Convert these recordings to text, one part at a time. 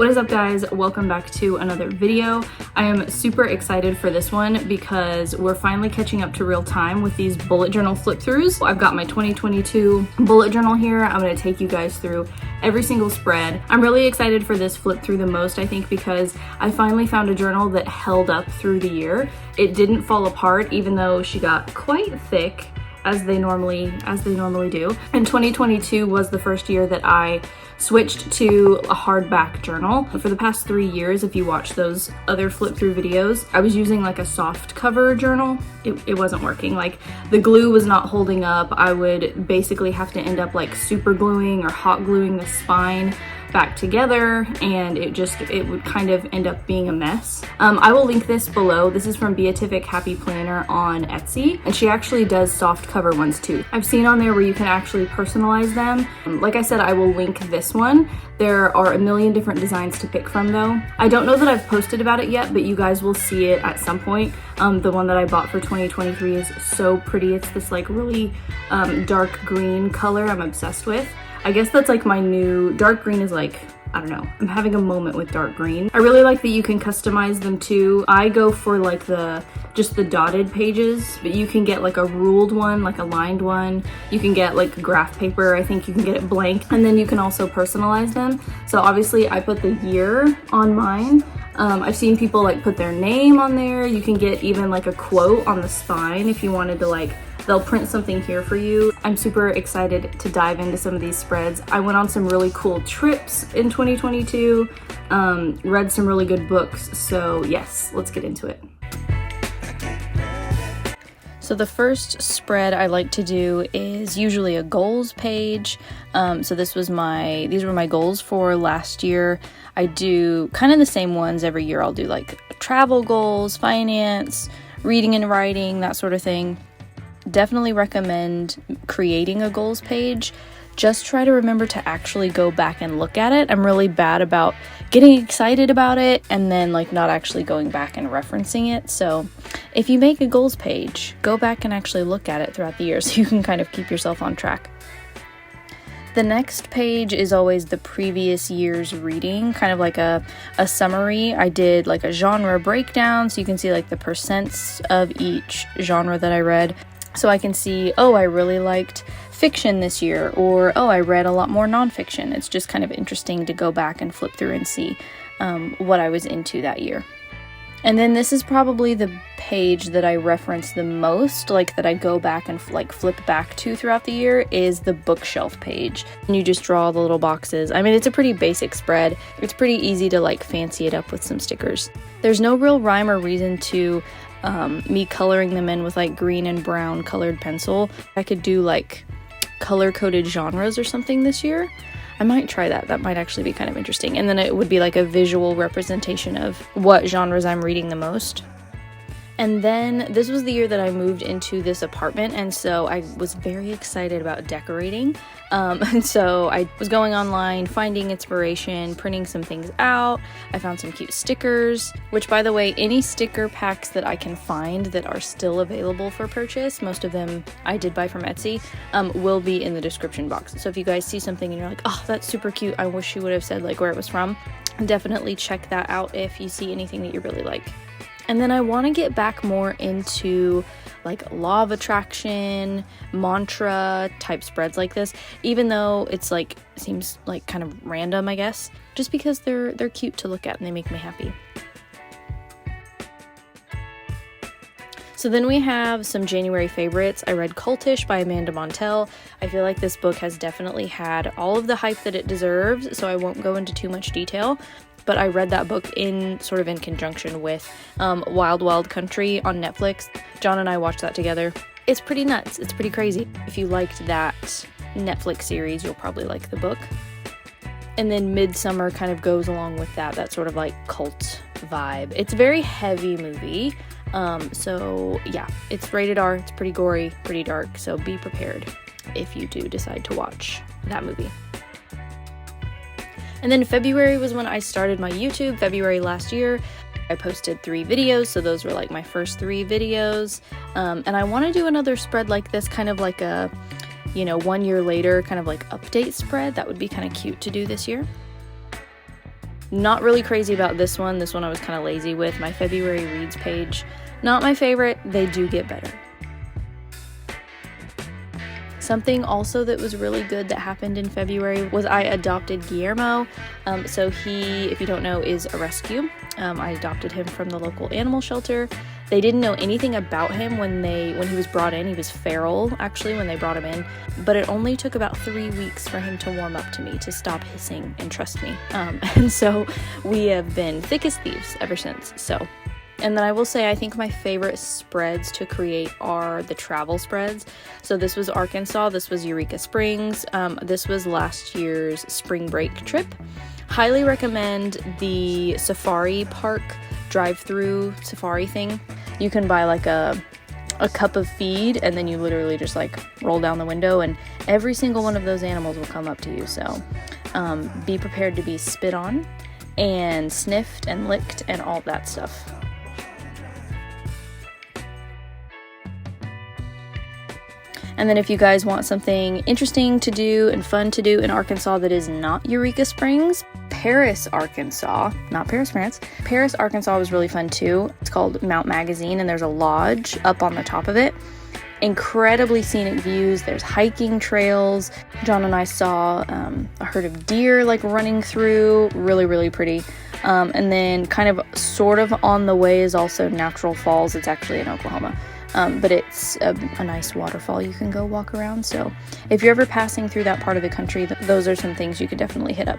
What is up, guys? Welcome back to another video. I am super excited for this one because we're finally catching up to real time with these bullet journal flip throughs. I've got my 2022 bullet journal here. I'm going to take you guys through every single spread. I'm really excited for this flip through the most, I think, because I finally found a journal that held up through the year. It didn't fall apart, even though she got quite thick as they normally do. And 2022 was the first year that I switched to a hardback journal. For the past 3 years, if you watch those other flip through videos, I was using like a soft cover journal. It wasn't working. Like the glue was not holding up. I would basically have to end up like super gluing or hot gluing the spine back together, and it would kind of end up being a mess. I will link this below. This is from BeatificHappyPlanner on Etsy, and she actually does soft cover ones too. I've seen on there where you can actually personalize them. Like I said, I will link this one. There are a million different designs to pick from though. I don't know that I've posted about it yet, but you guys will see it at some point. The one that I bought for 2023 is so pretty. It's this like really dark green color I'm obsessed with. I guess that's like my new dark green is like, I don't know, I'm having a moment with dark green. I really like that you can customize them too. I go for like just the dotted pages, but you can get like a ruled one, like a lined one. You can get like graph paper. I think you can get it blank, and then you can also personalize them. So obviously I put the year on mine. I've seen people like put their name on there. You can get even like a quote on the spine if you wanted to, like, they'll print something here for you. I'm super excited to dive into some of these spreads. I went on some really cool trips in 2022, read some really good books. So yes, let's get into it. So the first spread I like to do is usually a goals page. So these were my goals for last year. I do kind of the same ones every year. I'll do like travel goals, finance, reading and writing, that sort of thing. Definitely recommend creating a goals page. Just try to remember to actually go back and look at it. I'm really bad about getting excited about it and then like not actually going back and referencing it. So if you make a goals page, go back and actually look at it throughout the year so you can kind of keep yourself on track. The next page is always the previous year's reading, kind of like a summary. I did like a genre breakdown, so you can see like the percents of each genre that I read. So I can see, oh, I really liked fiction this year, or oh, I read a lot more nonfiction. It's just kind of interesting to go back and flip through and see what I was into that year. And then this is probably the page that I reference the most, like that I go back and like flip back to throughout the year, is the bookshelf page. And you just draw the little boxes. I mean, it's a pretty basic spread. It's pretty easy to like fancy it up with some stickers. There's no real rhyme or reason to me coloring them in with like green and brown colored pencil. I could do like color-coded genres or something this year. I might try that. That might actually be kind of interesting. And then it would be like a visual representation of what genres I'm reading the most. And then this was the year that I moved into this apartment, and so I was very excited about decorating. And so I was going online, finding inspiration, printing some things out. I found some cute stickers, which, by the way, any sticker packs that I can find that are still available for purchase, most of them I did buy from Etsy, will be in the description box. So if you guys see something and you're like, oh, that's super cute, I wish you would have said like where it was from, definitely check that out if you see anything that you really like. And then I want to get back more into like law of attraction, mantra type spreads like this, even though it's like, seems like kind of random, I guess, just because they're cute to look at and they make me happy. So then we have some January favorites. I read Cultish by Amanda Montell. I feel like this book has definitely had all of the hype that it deserves, so I won't go into too much detail. But I read that book in conjunction with Wild Wild Country on Netflix. John and I watched that together. It's pretty nuts. It's pretty crazy. If you liked that Netflix series, you'll probably like the book. And then Midsummer kind of goes along with that sort of like cult vibe. It's a very heavy movie. So yeah, it's rated R. It's pretty gory, pretty dark. So be prepared if you do decide to watch that movie. And then February was when I started my YouTube, February last year. I posted 3 videos, so those were like my first 3 videos. And I want to do another spread like this, kind of like a, 1 year later, kind of like update spread. That would be kind of cute to do this year. Not really crazy about this one. This one I was kind of lazy with. My February reads page, not my favorite. They do get better. Something also that was really good that happened in February was I adopted Guillermo. So he, if you don't know, is a rescue. I adopted him from the local animal shelter. They didn't know anything about him when he was brought in. He was feral, actually, when they brought him in. But it only took about 3 weeks for him to warm up to me, to stop hissing and trust me. And so we have been thick as thieves ever since. And then I will say, I think my favorite spreads to create are the travel spreads. So this was Arkansas, this was Eureka Springs, this was last year's spring break trip. Highly recommend the safari park drive-through safari thing. You can buy like a cup of feed, and then you literally just like roll down the window and every single one of those animals will come up to you. So be prepared to be spit on and sniffed and licked and all that stuff. And then if you guys want something interesting to do and fun to do in Arkansas that is not Eureka Springs, Paris, Arkansas, not Paris, France. Paris, Arkansas was really fun too. It's called Mount Magazine, and there's a lodge up on the top of it. Incredibly scenic views. There's hiking trails. John and I saw a herd of deer like running through. Really, really pretty. And then kind of sort of on the way is also Natural Falls. It's actually in Oklahoma. But it's a nice waterfall you can go walk around. So if you're ever passing through that part of the country, those are some things you could definitely hit up.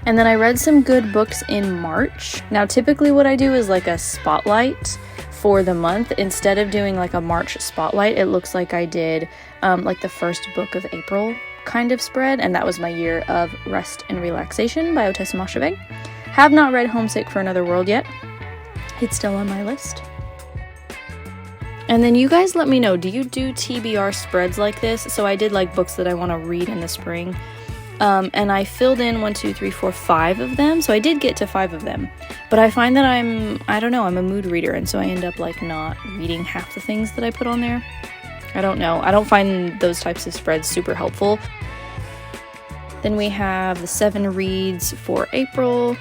And then I read some good books in March. Now, typically what I do is like a spotlight for the month. Instead of doing like a March spotlight, it looks like I did like the first book of April kind of spread. And that was my Year of Rest and Relaxation by Ottessa Moshfegh. Have not read Homesick for Another World yet. It's still on my list. And then you guys let me know, do you do TBR spreads like this? So I did like books that I want to read in the spring. And I filled in 1, 2, 3, 4, 5 of them. So I did get to 5 of them. But I find that I'm a mood reader. And so I end up like not reading half the things that I put on there. I don't know. I don't find those types of spreads super helpful. Then we have the 7 reads for April.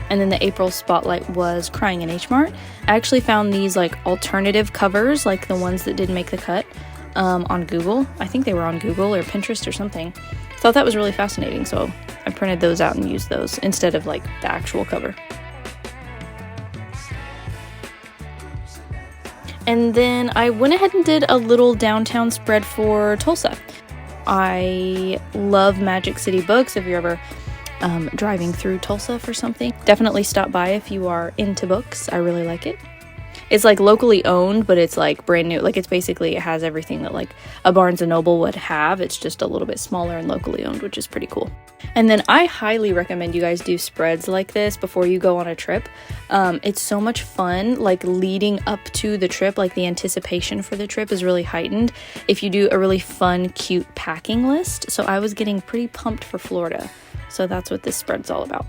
And then the April spotlight was Crying in H Mart. I actually found these like alternative covers, like the ones that didn't make the cut, on Google. I think they were on Google or Pinterest or something. Thought that was really fascinating, so I printed those out and used those instead of like the actual cover. And then I went ahead and did a little downtown spread for Tulsa. I love Magic City Books. If you're ever driving through Tulsa for something, definitely stop by if you are into books. I really like it. It's like locally owned, but it's like brand new. Like it has everything that like a Barnes & Noble would have. It's just a little bit smaller and locally owned, which is pretty cool. And then I highly recommend you guys do spreads like this before you go on a trip. It's so much fun, like leading up to the trip, like the anticipation for the trip is really heightened if you do a really fun, cute packing list. So I was getting pretty pumped for Florida. So that's what this spread's all about.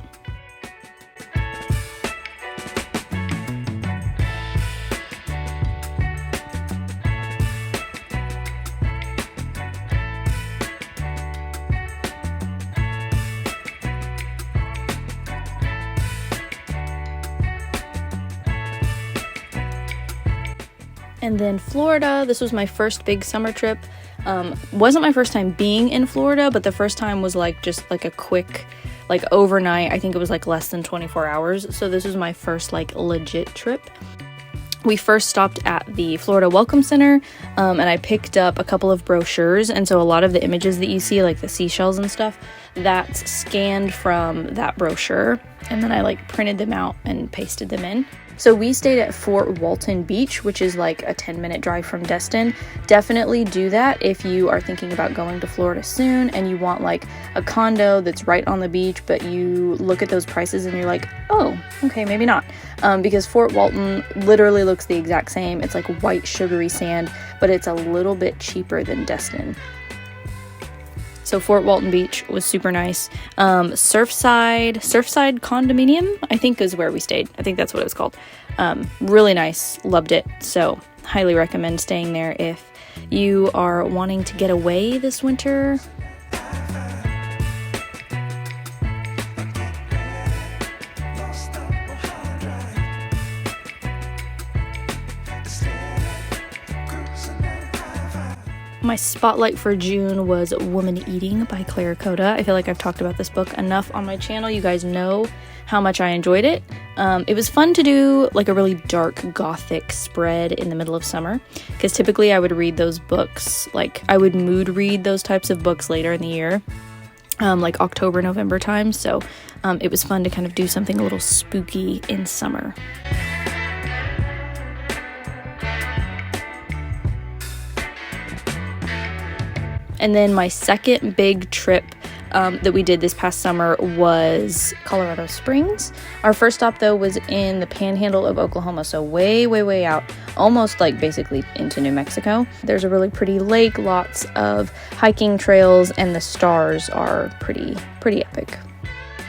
And then Florida, this was my first big summer trip. Wasn't my first time being in Florida, but the first time was like just like a quick, like overnight. I think it was like less than 24 hours. So this was my first like legit trip. We first stopped at the Florida Welcome Center, and I picked up a couple of brochures. And so a lot of the images that you see, like the seashells and stuff, that's scanned from that brochure. And then I like printed them out and pasted them in. So we stayed at Fort Walton Beach, which is like a 10-minute drive from Destin. Definitely do that if you are thinking about going to Florida soon and you want like a condo that's right on the beach, but you look at those prices and you're like, oh, okay, maybe not. Because Fort Walton literally looks the exact same. It's like white sugary sand, but it's a little bit cheaper than Destin. So Fort Walton Beach was super nice. Surfside Condominium, I think is where we stayed. I think that's what it was called. Really nice. Loved it. So highly recommend staying there if you are wanting to get away this winter. My spotlight for June was Woman Eating by Claire Coda. I feel like I've talked about this book enough on my channel. You guys know how much I enjoyed it. It was fun to do like a really dark gothic spread in the middle of summer, because typically I would read those books, like I would mood read those types of books later in the year, like October, November time. So it was fun to kind of do something a little spooky in summer. And then my second big trip that we did this past summer was Colorado Springs. Our first stop though was in the panhandle of Oklahoma, so way, way, way out, almost like basically into New Mexico. There's a really pretty lake, lots of hiking trails, and the stars are pretty epic.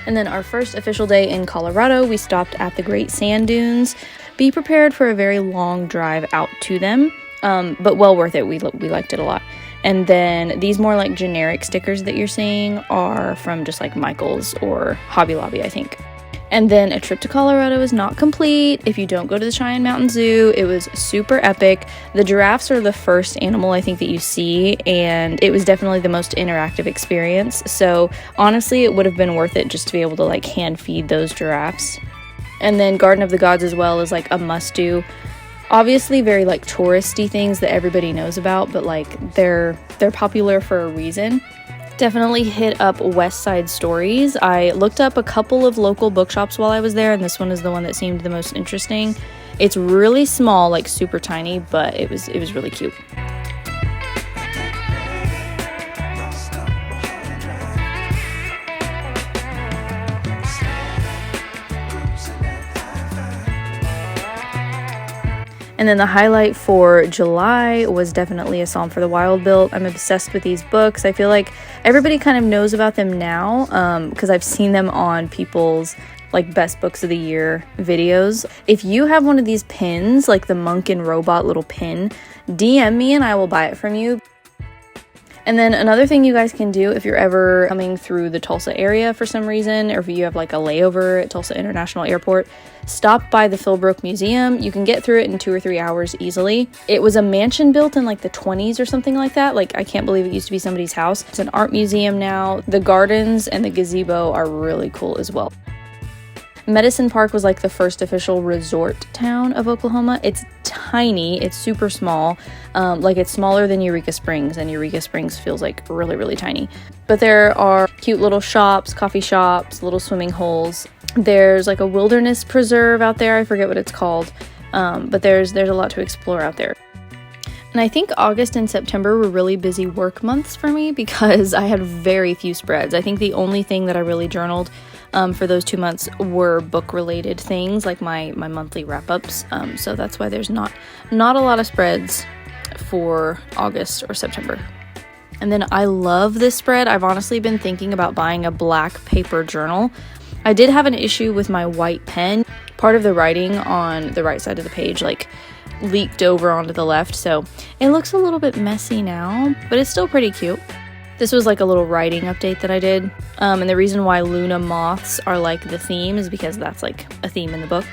And then our first official day in Colorado, we stopped at the Great Sand Dunes. Be prepared for a very long drive out to them, but well worth it. We liked it a lot. And then these more like generic stickers that you're seeing are from just like Michael's or Hobby Lobby, I think. And then a trip to Colorado is not complete if you don't go to the Cheyenne Mountain Zoo. It was super epic. The giraffes are the first animal I think that you see, and it was definitely the most interactive experience. So honestly, it would have been worth it just to be able to like hand feed those giraffes. And then Garden of the Gods as well is like a must do. Obviously very like touristy things that everybody knows about, but like they're popular for a reason. Definitely hit up West Side Stories. I looked up a couple of local bookshops while I was there, and this one is the one that seemed the most interesting. It's really small, like super tiny, but it was really cute. And then the highlight for July was definitely A Psalm for the Wild-Built. I'm obsessed with these books. I feel like everybody kind of knows about them now because I've seen them on people's like best books of the year videos. If you have one of these pins, like the Monk and Robot little pin, DM me and I will buy it from you. And then another thing you guys can do if you're ever coming through the Tulsa area for some reason, or if you have like a layover at Tulsa International Airport, stop by the Philbrook Museum. You can get through it in 2 or 3 hours easily. It was a mansion built in like the 20s or something like that. Like, I can't believe it used to be somebody's house. It's an art museum now. The gardens and the gazebo are really cool as well. Medicine Park was like the first official resort town of Oklahoma. It's tiny, it's super small, like it's smaller than Eureka Springs, and Eureka Springs feels like really, really tiny. But there are cute little shops, coffee shops, little swimming holes. There's like a wilderness preserve out there, I forget what it's called, but there's a lot to explore out there. And I think August and September were really busy work months for me because I had very few spreads. I think the only thing that I really journaled for those 2 months were book-related things, like my monthly wrap-ups. So that's why there's not a lot of spreads for August or September. And then I love this spread. I've honestly been thinking about buying a black paper journal. I did have an issue with my white pen. Part of the writing on the right side of the page like leaked over onto the left, so it looks a little bit messy now, but it's still pretty cute. This was like a little writing update that I did, and the reason why Luna moths are like the theme is because that's like a theme in the book.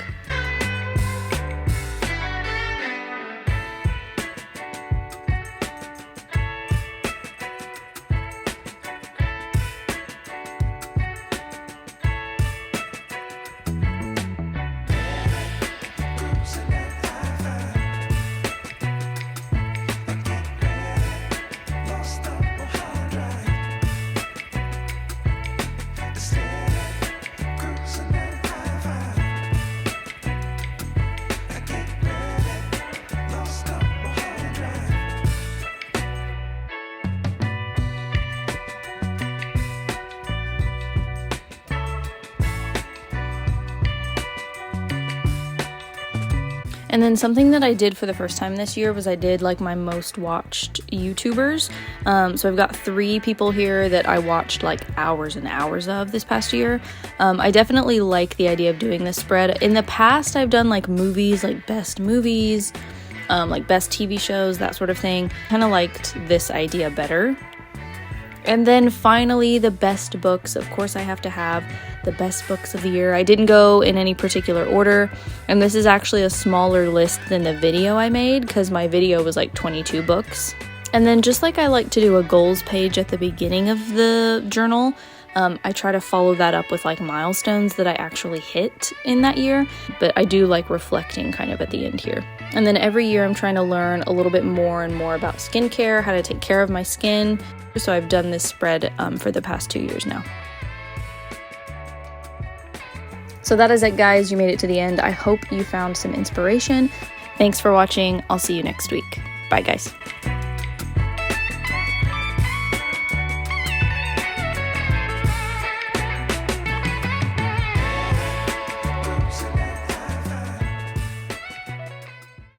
And then something that I did for the first time this year was I did like my most watched YouTubers. So I've got 3 people here that I watched like hours and hours of this past year. I definitely like the idea of doing this spread. In the past, I've done like movies, like best movies, like best TV shows, that sort of thing. Kind of liked this idea better. And then finally, the best books. Of course, I have to have the best books of the year. I didn't go in any particular order, and this is actually a smaller list than the video I made because my video was like 22 books. And then just like I like to do a goals page at the beginning of the journal, I try to follow that up with like milestones that I actually hit in that year, but I do like reflecting kind of at the end here. And then every year I'm trying to learn a little bit more and more about skincare, how to take care of my skin. So I've done this spread for the past 2 years now. So that is it, guys. You made it to the end. I hope you found some inspiration. Thanks for watching. I'll see you next week. Bye, guys.